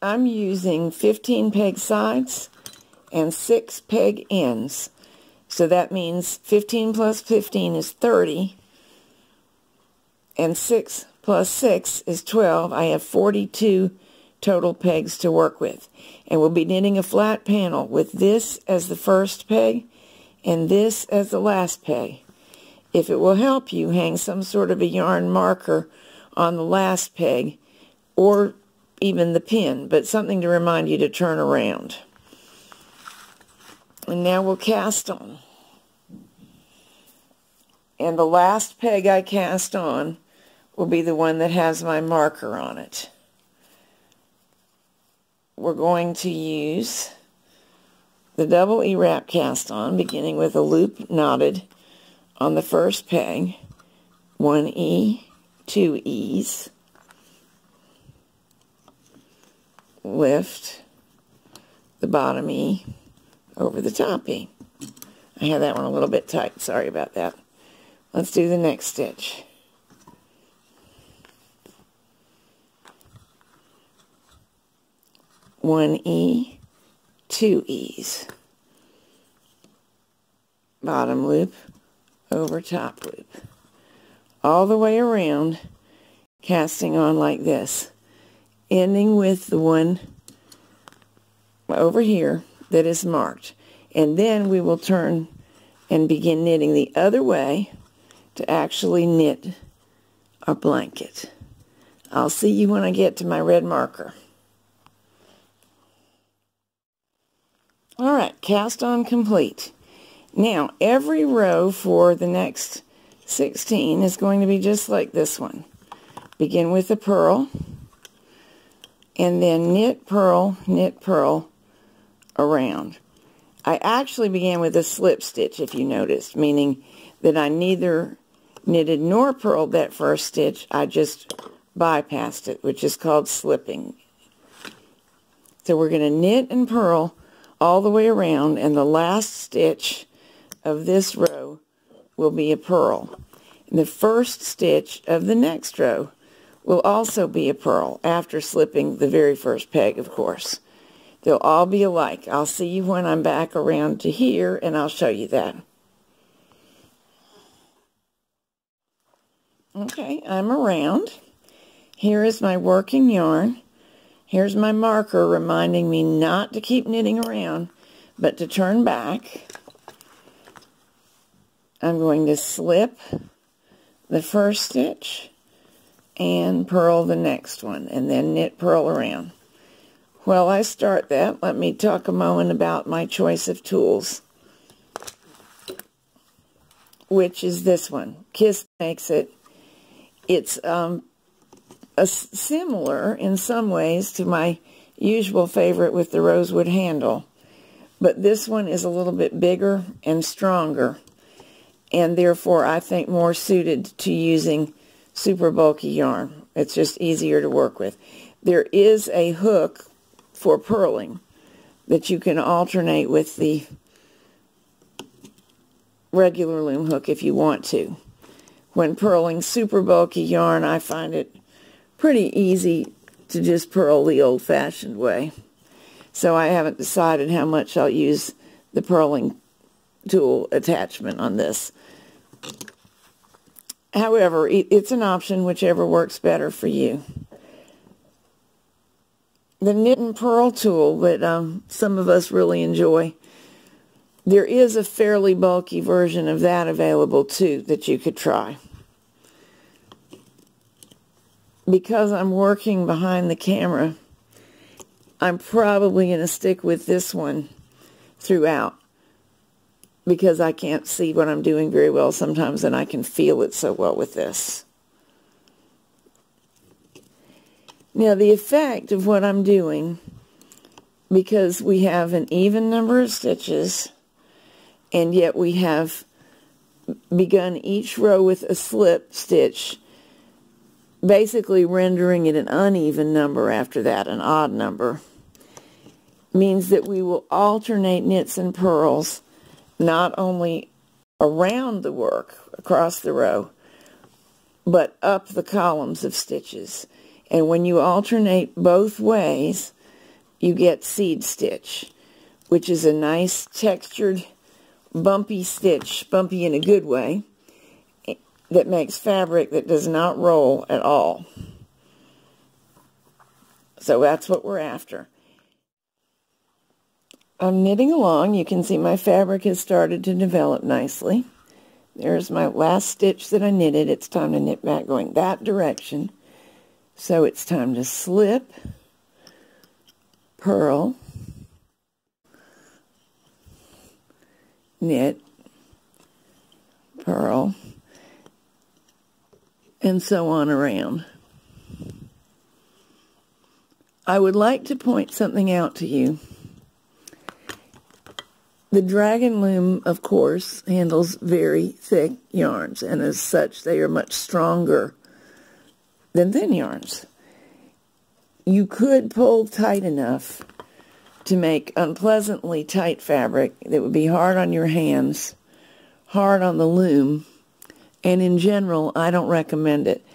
I'm using 15 peg sides and 6 peg ends. So that means 15 plus 15 is 30, and 6 plus 6 is 12. I have 42 total pegs to work with. And we'll be knitting a flat panel with this as the first peg and this as the last peg. If it will help you, hang some sort of a yarn marker on the last peg or even the pin, but something to remind you to turn around. And now we'll cast on. And the last peg I cast on will be the one that has my marker on it. We're going to use the double E-wrap cast on, beginning with a loop knotted on the first peg, 1 E, 2 E's, lift the bottom E over the top E. I have that one a little bit tight, sorry about that. Let's do the next stitch. One E, 2 E's, bottom loop over top loop, all the way around, casting on like this, ending with the one over here that is marked. And then we will turn and begin knitting the other way to actually knit our blanket. I'll see you when I get to my red marker. Alright, cast on complete. Now, every row for the next 16 is going to be just like this one. Begin with a purl, and then knit, purl, around. I actually began with a slip stitch, if you noticed, meaning that I neither knitted nor purled that first stitch, I just bypassed it, which is called slipping. So we're going to knit and purl all the way around, and the last stitch of this row will be a purl. And the first stitch of the next row will also be a purl, after slipping the very first peg, of course. They'll all be alike. I'll see you when I'm back around to here, and I'll show you that. Okay, I'm around. Here is my working yarn. Here's my marker reminding me not to keep knitting around, but to turn back. I'm going to slip the first stitch and purl the next one, and then knit, purl around. While I start that, let me talk a moment about my choice of tools, which is this one. Kiss makes it. It's similar in some ways to my usual favorite with the rosewood handle, but this one is a little bit bigger and stronger, and therefore I think more suited to using super bulky yarn. It's just easier to work with. There is a hook for purling that you can alternate with the regular loom hook if you want to. When purling super bulky yarn, I find it pretty easy to just purl the old-fashioned way. So I haven't decided how much I'll use the purling tool attachment on this. However, it's an option, whichever works better for you. The knit and purl tool that some of us really enjoy, there is a fairly bulky version of that available too that you could try. Because I'm working behind the camera, I'm probably going to stick with this one throughout, because I can't see what I'm doing very well sometimes, and I can feel it so well with this. Now, the effect of what I'm doing, because we have an even number of stitches, and yet we have begun each row with a slip stitch, basically rendering it an uneven number after that, an odd number, means that we will alternate knits and purls not only around the work, across the row, but up the columns of stitches. And when you alternate both ways, you get seed stitch, which is a nice textured bumpy stitch, bumpy in a good way, that makes fabric that does not roll at all. So that's what we're after. I'm knitting along. You can see my fabric has started to develop nicely. There's my last stitch that I knitted. It's time to knit back going that direction. So it's time to slip, purl, knit, purl, and so on around. I would like to point something out to you. The Dragon Loom, of course, handles very thick yarns, and as such, they are much stronger than thin yarns. You could pull tight enough to make unpleasantly tight fabric that would be hard on your hands, hard on the loom, and in general, I don't recommend it.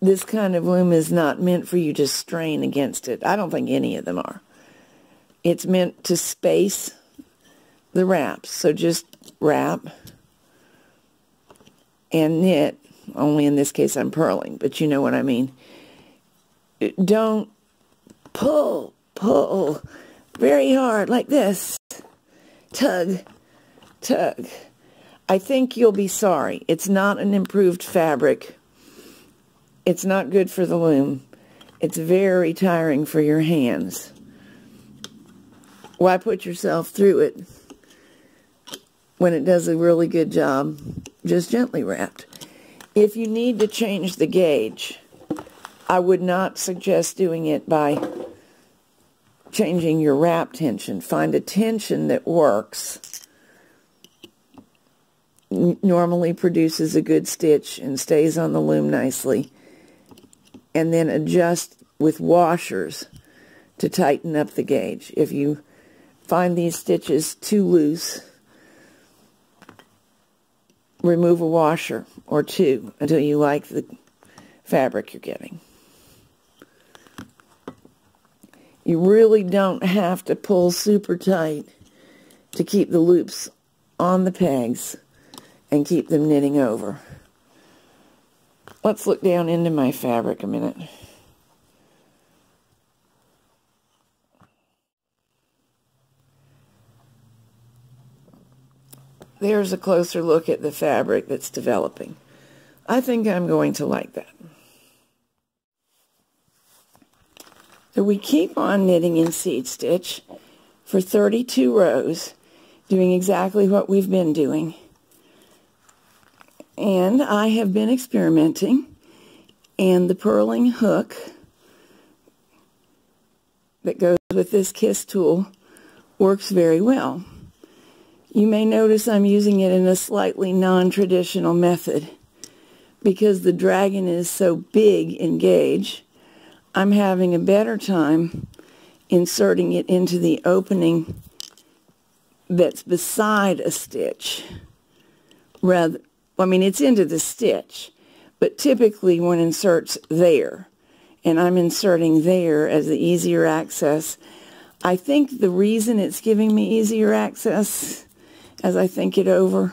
This kind of loom is not meant for you to strain against it. I don't think any of them are. It's meant to space the wraps. So just wrap and knit. Only in this case I'm purling, but you know what I mean. Don't pull very hard like this. Tug, tug. I think you'll be sorry. It's not an improved fabric. It's not good for the loom. It's very tiring for your hands. Why put yourself through it when it does a really good job just gently wrapped? If you need to change the gauge, I would not suggest doing it by changing your wrap tension. Find a tension that works, normally produces a good stitch and stays on the loom nicely, and then adjust with washers to tighten up the gauge. If you find these stitches too loose, remove a washer or two until you like the fabric you're getting. You really don't have to pull super tight to keep the loops on the pegs and keep them knitting over. Let's look down into my fabric a minute. There's a closer look at the fabric that's developing. I think I'm going to like that. So we keep on knitting in seed stitch for 32 rows, doing exactly what we've been doing. And I have been experimenting, and the purling hook that goes with this kiss tool works very well. You may notice I'm using it in a slightly non-traditional method. Because the dragon is so big in gauge, I'm having a better time inserting it into the opening that's beside a stitch. It's into the stitch, but typically one inserts there, and I'm inserting there as the easier access. I think the reason it's giving me easier access as I think it over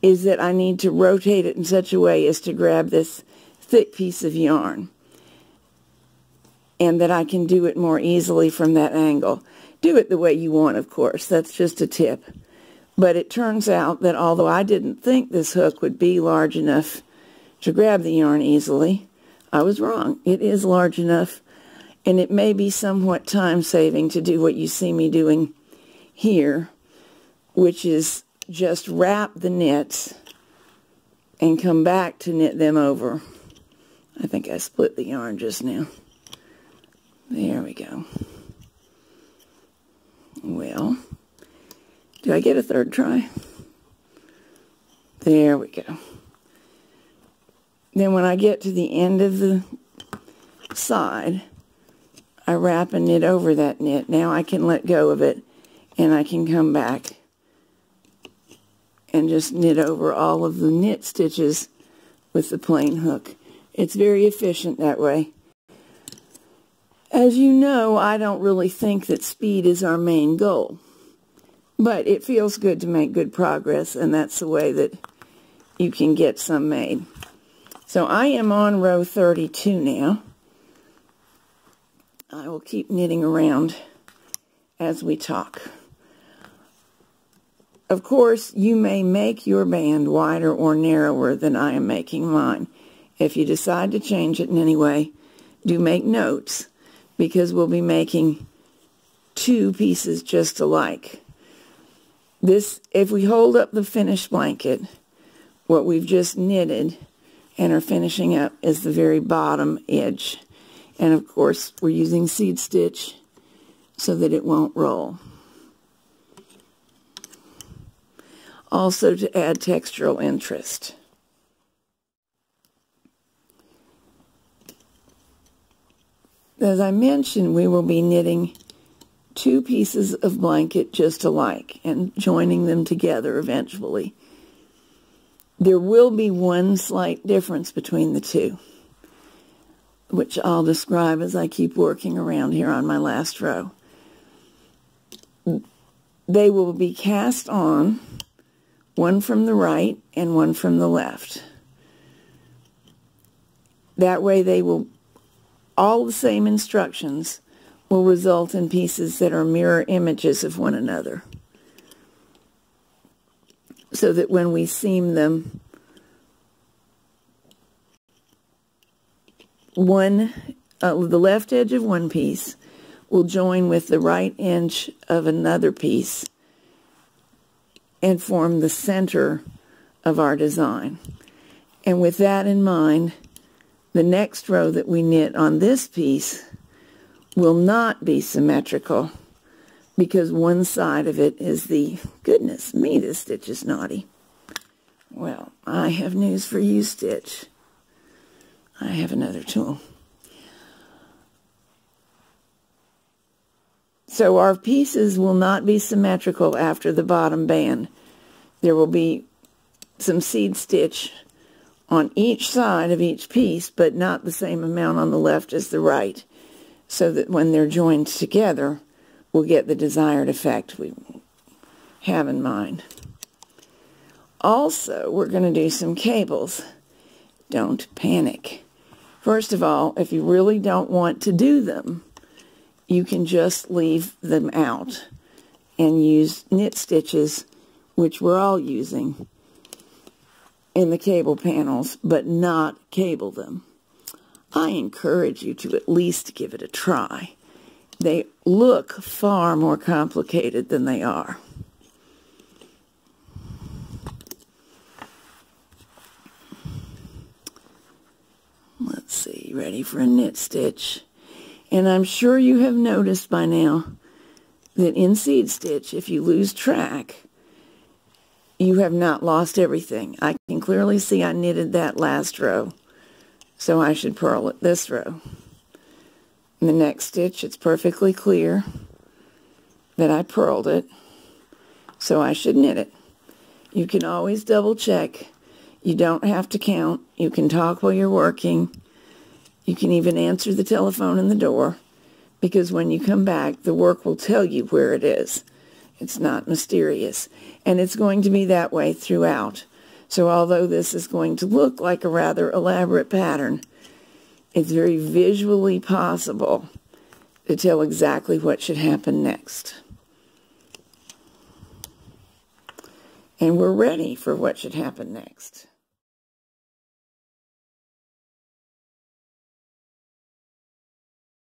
is that I need to rotate it in such a way as to grab this thick piece of yarn, and that I can do it more easily from that angle. Do it the way you want, of course. That's just a tip. But it turns out that although I didn't think this hook would be large enough to grab the yarn easily, I was wrong. It is large enough, and it may be somewhat time-saving to do what you see me doing here, which is just wrap the knits and come back to knit them over. I think I split the yarn just now. There we go. Well, do I get a third try? There we go. Then when I get to the end of the side, I wrap and knit over that knit. Now I can let go of it, and I can come back and just knit over all of the knit stitches with the plain hook. It's very efficient that way. As you know, I don't really think that speed is our main goal, but it feels good to make good progress, and that's the way that you can get some made. So I am on row 32 now. I will keep knitting around as we talk. Of course, you may make your band wider or narrower than I am making mine. If you decide to change it in any way, do make notes, because we'll be making two pieces just alike. This, if we hold up the finished blanket, what we've just knitted and are finishing up is the very bottom edge. And of course, we're using seed stitch so that it won't roll. Also to add textural interest. As I mentioned, we will be knitting two pieces of blanket just alike and joining them together eventually. There will be one slight difference between the two, which I'll describe as I keep working around here on my last row. They will be cast on, one from the right and one from the left. That way they will, all the same instructions will result in pieces that are mirror images of one another, so that when we seam them, the left edge of one piece will join with the right edge of another piece and form the center of our design. And with that in mind, the next row that we knit on this piece will not be symmetrical, because one side of it is the, goodness me, this stitch is naughty. Well, I have news for you, Stitch. I have another tool. So our pieces will not be symmetrical after the bottom band. There will be some seed stitch on each side of each piece, but not the same amount on the left as the right, so that when they're joined together, we'll get the desired effect we have in mind. Also, we're going to do some cables. Don't panic. First of all, if you really don't want to do them, you can just leave them out and use knit stitches, which we're all using in the cable panels, but not cable them. I encourage you to at least give it a try. They look far more complicated than they are. Let's see, ready for a knit stitch. And I'm sure you have noticed by now that in seed stitch, if you lose track, you have not lost everything. I can clearly see I knitted that last row, so I should purl it this row. In the next stitch, it's perfectly clear that I purled it, so I should knit it. You can always double check. You don't have to count. You can talk while you're working. You can even answer the telephone in the door, because when you come back, the work will tell you where it is. It's not mysterious, and it's going to be that way throughout. So although this is going to look like a rather elaborate pattern, it's very visually possible to tell exactly what should happen next. And we're ready for what should happen next.